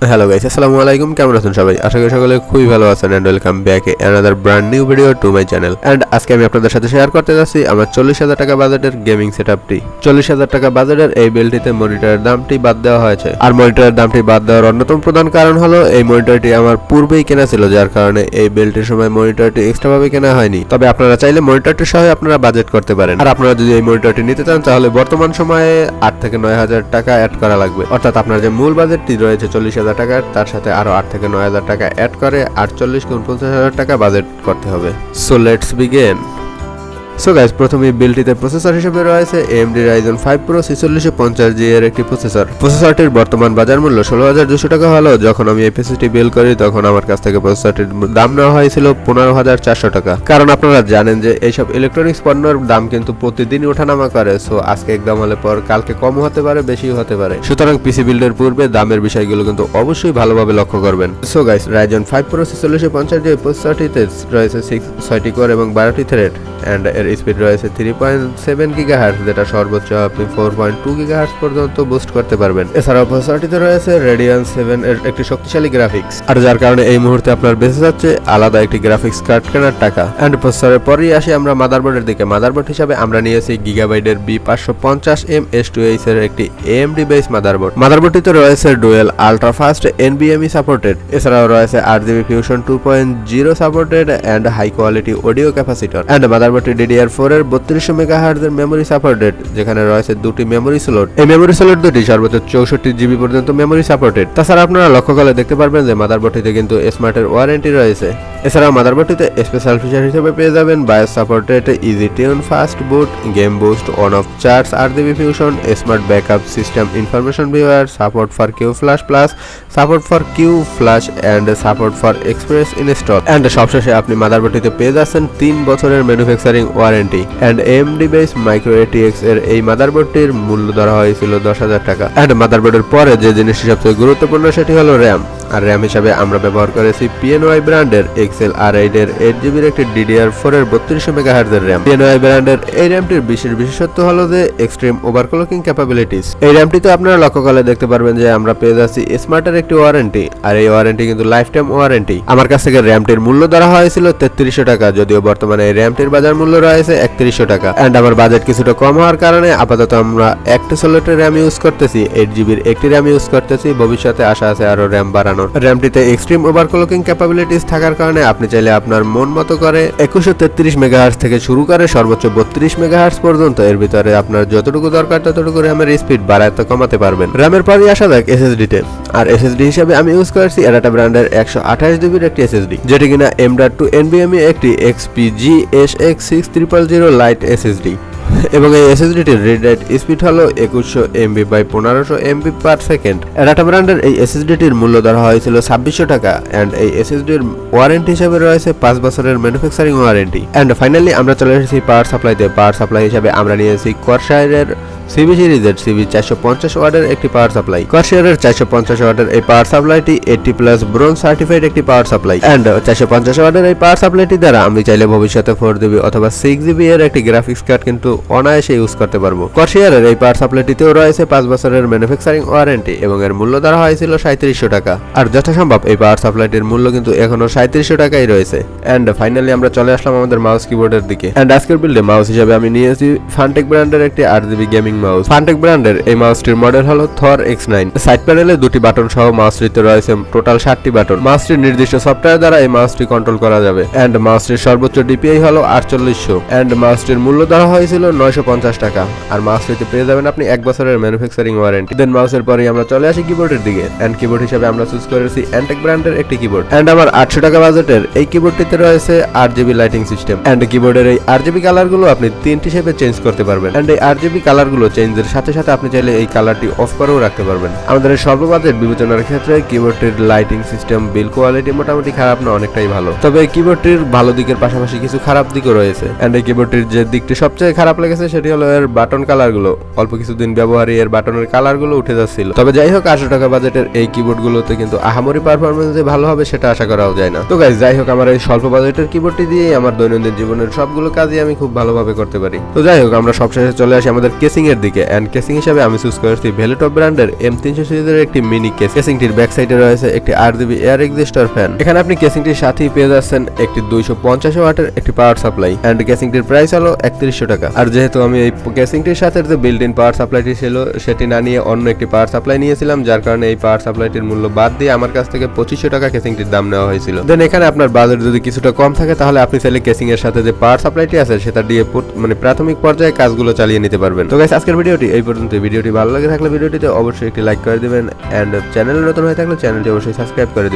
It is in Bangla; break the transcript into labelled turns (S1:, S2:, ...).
S1: হ্যালো গাইস, আসসালামু আলাইকুম। কেমন আছেন সবাই? আশা করি সকলে খুবই ভালো আছেন and welcome back another brand new video to my channel. And আজকে আমি আপনাদের সাথে শেয়ার করতে যাচ্ছি আমার 40,000 টাকা বাজেটের গেমিং সেটআপটি। 40,000 টাকা বাজেটের এই বিলটিতে মনিটরের দামটি বাদ দেওয়া হয়েছে। আর মনিটরের দামটি বাদ দেওয়ার অন্যতম প্রধান কারণ হলো এই মনিটরটি আমার পূর্বেই কেনা ছিল, যার কারণে এই বিলটির সময় মনিটরটি এক্সট্রা ভাবে কেনা হয়নি। তবে আপনারা চাইলে মনিটরটির সহ আপনারা বাজেট করতে পারেন। আর আপনারা যদি এই মনিটরটি নিতে চান তাহলে বর্তমান সময়ে 8 থেকে 9,000 টাকা অ্যাড করা লাগবে। অর্থাৎ আপনার যে মূল বাজেটটি রয়েছে 40,000 টাকার, তার সাথে আরো 8 থেকে 9,000 টাকা অ্যাড করে 48 × 49,000 টাকা বাজেট করতে হবে। So let's begin. So guys, প্রথমে বিলটিতে প্রসেসর হিসেবে রয়েছে AMD Ryzen 5 Pro 4650G এর একটি প্রসেসর। প্রসেসরটির বর্তমান বাজার মূল্য 16,200 টাকা হলো যখন আমি এই পিসিটি বিল করি তখন আমার কাছ থেকে প্রসেসরটির দাম নেওয়া হয়েছিল 15,400 টাকা। কারণ আপনারা জানেন যে এইসব ইলেকট্রনিক্স পণ্যের দাম কিন্তু প্রতিদিনই ওঠানামা করে। সো আজকে একদম হলে পর কালকে কম হতে পারে, বেশিও হতে পারে। সুতরাং পিসি বিল্ডের পূর্বে দামের বিষয়গুলো কিন্তু অবশ্যই ভালোভাবে লক্ষ্য করবেন। So guys, Ryzen 5 Pro 4650G প্রসেসরটিতে রয়েছে 6টি কোর এবং 12টি থ্রেড এন্ড এর স্পিড রয়েছে 3.7 GHz, যেটা সর্বোচ্চ আপনি 4.2 GHz পর্যন্ত বুস্ট করতে পারবেন। এছাড়াও প্রসেসরটিতে রয়েছে Radeon 7 এর একটি শক্তিশালী গ্রাফিক্স, আর যার কারণে এই মুহূর্তে আপনার বেঁচে যাচ্ছে আলাদা একটি গ্রাফিক্স কার্ড কেনার টাকা। এন্ড প্রসেসরের পরেই আসি আমরা মাদারবোর্ডের দিকে। মাদারবোর্ড হিসাবে আমরা নিয়েছি গিগাবাইটের B550M S2H এর একটি AMD বেস মাদারবোর্ড। মাদারবোর্ডটিতে রয়েছে dual ultra fast NVMe supported. এছাড়াও রয়েছে 8GB Fusion 2.0 supported and high quality audio capacitor. And মাদারবোর্ডটি DDR4 এর 3200 MHz এর মেমরি সাপোর্টেড, যেখানে রয়েছে দুটি মেমরি স্লট। এই মেমরি স্লট দুটি সর্বোচ্চ 64 GB পর্যন্ত মেমরি সাপোর্টেড। তাছাড়া আপনারা লক্ষ্য করলে দেখতে পারবেন যে মাদারবোর্ডটিতে কিন্তু স্মার্টের ওয়ারেন্টি রয়েছে। এছাড়াও মাদারবোর্ডটিতে স্পেশাল ফিচার হিসেবে পেয়ে যাবেন BIOS supported easy tune, fast boot, game boost, on off charge, 8GB fusion, smart backup system, information viewer, support for Q flash plus, support for Q flash and support for express install. And সবশেষে আপনি মাদারবোর্ডটিতে পেয়ে যাচ্ছেন 3 বছরের manufacturing warranty. And AMD base micro ATX এর এই মাদারবোর্ডটির মূল্য ধরা হয়েছিল 10,000 টাকা। এন্ড মাদারবোর্ডের পরে যে জিনিসটি সবচেয়ে গুরুত্বপূর্ণ সেটি হলো র্যাম। আর র্যাম হিসাবে আমরা ব্যবহার করেছি PNY ব্র্যান্ডের XL R8 এর 8GB এর একটি DDR4 এর 3200 MHz এর র্যাম। PNY ব্র্যান্ডের এই র্যামটির বিশেষ বিশেষত্ব হলো যে এক্সট্রিম ওভারক্লকিং ক্যাপাবিলিটিস। এই র্যামটিতে আপনারা লক্ষ্য করলে দেখতে পারবেন যে আমরা পেয়ে যাচ্ছি স্মার্টের একটি ওয়ারেন্টি, আর এই ওয়ারেন্টি কিন্তু লাইফ টাইম ওয়ারেন্টি। আমার কাছ থেকে র্যামটির মূল্য ধরা হয়েছিল 3300 টাকা, যদিও বর্তমানে এই র্যামটির বাজার মূল্য রয়েছে 3100 টাকা। এন্ড আমার বাজেট কিছুটা কম হওয়ার কারণে আপাতত আমরা একটা স্লটের র্যাম ইউজ করতেছি, 8GB এর একটি র্যাম ইউজ করতেছি। ভবিষ্যতে আশা আছে আরো র্যাম বাড়ানোর। র্যামটিতে এক্সট্রিম ওভারক্লকিং ক্যাপাবিলিটিস থাকার কারণে আপনি চাইলে আপনার মন মতো করে 2133 MHz থেকে শুরু করে সর্বোচ্চ 32 MHz পর্যন্ত এর ভিতরে আপনার যতটুকু দরকার ততটুকু র্যামের স্পিড বাড়াতে কমাতে পারবেন। র্যামের পরই আসা যাক SSD তে। আর SSD হিসেবে আমি ইউজ করেছি এডাটা ব্র্যান্ডের 128GB এর একটি SSD, যেটি কিনা M.2 NVMe একটি XPG SX6000 লাইট SSD। এবং এই SSDটির রিড রাইট স্পিড হলো 2100 MB by 1500 MB per second. ADATA ব্র্যান্ডের এই SSDটির মূল্য ধরা হয়েছিল 2600 টাকা। এন্ড এই SSDর ওয়ারেন্টি হিসেবে রয়েছে 5 বছরের ম্যানুফ্যাকচারিং ওয়ারেন্টি। এন্ড ফাইনালি আমরা চলে এসেছি পাওয়ার সাপ্লাইতে। পাওয়ার সাপ্লাই হিসেবে আমরা নিয়েছি কর্সাইরের CB সিরিজের CB 450 ওয়াটের একটি পাওয়ার সাপ্লাই। কর্সাইরের 450 ওয়াটের এই পাওয়ার সাপ্লাইটি 80+ ব্রোঞ্জ সার্টিফাইড একটি পাওয়ার সাপ্লাই। এন্ড 450 ওয়াটের এই পাওয়ার সাপ্লাইটি দ্বারা আমি চাইলে ভবিষ্যতে 4GB অথবা 6GB এর একটি গ্রাফিক্স কার্ড কিন্তু অনায়াসে ইউজ করতে পারবো। কর্সাইরের এই পাওয়ার সাপ্লাইটিতেও রয়েছে 5 বছরের ম্যানুফ্যাকচারিং ওয়ারেন্টি এবং এর মূল্য ধরা হয়েছিল 3700 টাকা। আর যথাসম্ভব এই পাওয়ার সাপ্লাইটির মূল্য কিন্তু এখনো 3700 টাকাই রয়েছে। এন্ড ফাইনালি আমরা চলে আসলাম আমাদের মাউস কিবোর্ডের দিকে। এন্ড আজকের বিল্ডে মাউস হিসেবে আমি নিয়েছি ফান্টেক ব্র্যান্ডের একটি 8GB গেমিং মাউস। ফান্টেক ব্র্যান্ডের এই মাউসটির মডেল হলো থর X9। সাইড প্যানেলে দুটি বাটন সহ মাউসটিতে রয়েছে টোটাল 7টি বাটন। মাউসটির নির্দিষ্ট সফটওয়্যার দ্বারা এই মাউসটি কন্ট্রোল করা যাবে। এন্ড মাউসটির সর্বোচ্চ DPI হলো 4800। এন্ড মাউসটির মূল্য ধরা হয়েছিল 950 টাকা। আর মাউসটিতে পেয়ে যাবেন আপনি 1 বছরের ম্যানুফ্যাকচারিং ওয়ারেন্টি। দেন মাউসের পরেই আমরা চলে আসি কিবোর্ডের দিকে। এন্ড কিবোর্ড হিসেবে আমরা চুজ করেছি অ্যান্টেক ব্র্যান্ডের একটি কিবোর্ড। এন্ড আমার 800 টাকা বাজেটের এই কিবোর্ডটিতে রয়েছে 8GB লাইটিং সিস্টেম। এন্ড কিবোর্ডের এই RGB কালারগুলো আপনি 3টি শেপে চেঞ্জ করতে পারবেন। এন্ড এই RGB কালারগুলো চেঞ্জের সাথে সাথে আপনি চাইলে এই কালারটি অফ করেও রাখতে পারবেন। আমাদের এই স্বল্প বাজেট বিবেচনার ক্ষেত্রে কিবোর্ডটির লাইটিং সিস্টেম, বিল কোয়ালিটি মোটামুটি খারাপ না, অনেকটাই ভালো। তবে এই কিবোর্ডটির ভালো দিকের পাশাপাশি কিছু খারাপ দিকও রয়েছে। এন্ড এই কিবোর্ডটির যে দিকটি সবচেয়ে খারাপ লেগেছে সেটি হলো এর বাটন কালারগুলো। অল্প কিছুদিন ব্যবহারে এর বাটনের কালারগুলো উঠে যাচ্ছিল। তবে যাই হোক, 800 টাকা বাজেটের এই কিবোর্ডগুলোতে কিন্তু আহামরি পারফরমেন্স যে ভালো হবে সেটা আশা করাও যায় না। তো গাইস, যাই হোক, আমার এই স্বল্প বাজেটের কিবোর্ডটি দিয়ে আমার দৈনন্দিন জীবনের সবগুলো কাজই আমি খুব ভালোভাবে করতে পারি। তো যাই হোক, আমরা সবশেষে চলে আসি আমাদের কেসিং এর দিকে এন্ড কেসিং হিসেবে আমি চুজ করেছি ভেলোটপ ব্র্যান্ডের M300 সিরিজের একটি মিনি কেস। কেসিংটির ব্যাক সাইডে রয়েছে একটি RGB এয়ার এক্সিস্টার ফ্যান। এখানে আপনি কেসিংটির সাথেই পেয়ে যাচ্ছেন একটি 250 ওয়াটের একটি পাওয়ার সাপ্লাই এন্ড কেসিংটির প্রাইস হলো 3100 টাকা। আর যেহেতু আমি এই কেসিংটির সাথে যে বিল্ট ইন পাওয়ার সাপ্লাইটি ছিল সেটি না নিয়ে অন্য একটি পাওয়ার সাপ্লাই নিয়েছিলাম, যার কারণে এই পাওয়ার সাপ্লাইটির মূল্য বাদ দিয়ে আমার কাছ থেকে 2500 টাকা কেসিংটির দাম নেওয়া হয়েছিল। দেন এখানে আপনার বাজেট যদি কিছুটা কম থাকে তাহলে আপনি চাইলে কেসিং এর সাথে যে পাওয়ার সাপ্লাইটি আছে সেটা দিয়ে প্রাথমিক পর্যায়ে কাজগুলো চালিয়ে নিতে পারবেন। তো গাইস, আজকের ভিডিওটি এই পর্যন্ত। ভিডিওটি ভালো লাগে থাকলে ভিডিওটিতে অবশ্যই একটি লাইক করে দিবেন এন্ড চ্যানেলে নতুন হয়ে থাকলে চ্যানেলটি অবশ্যই সাবস্ক্রাইব করে দিবেন।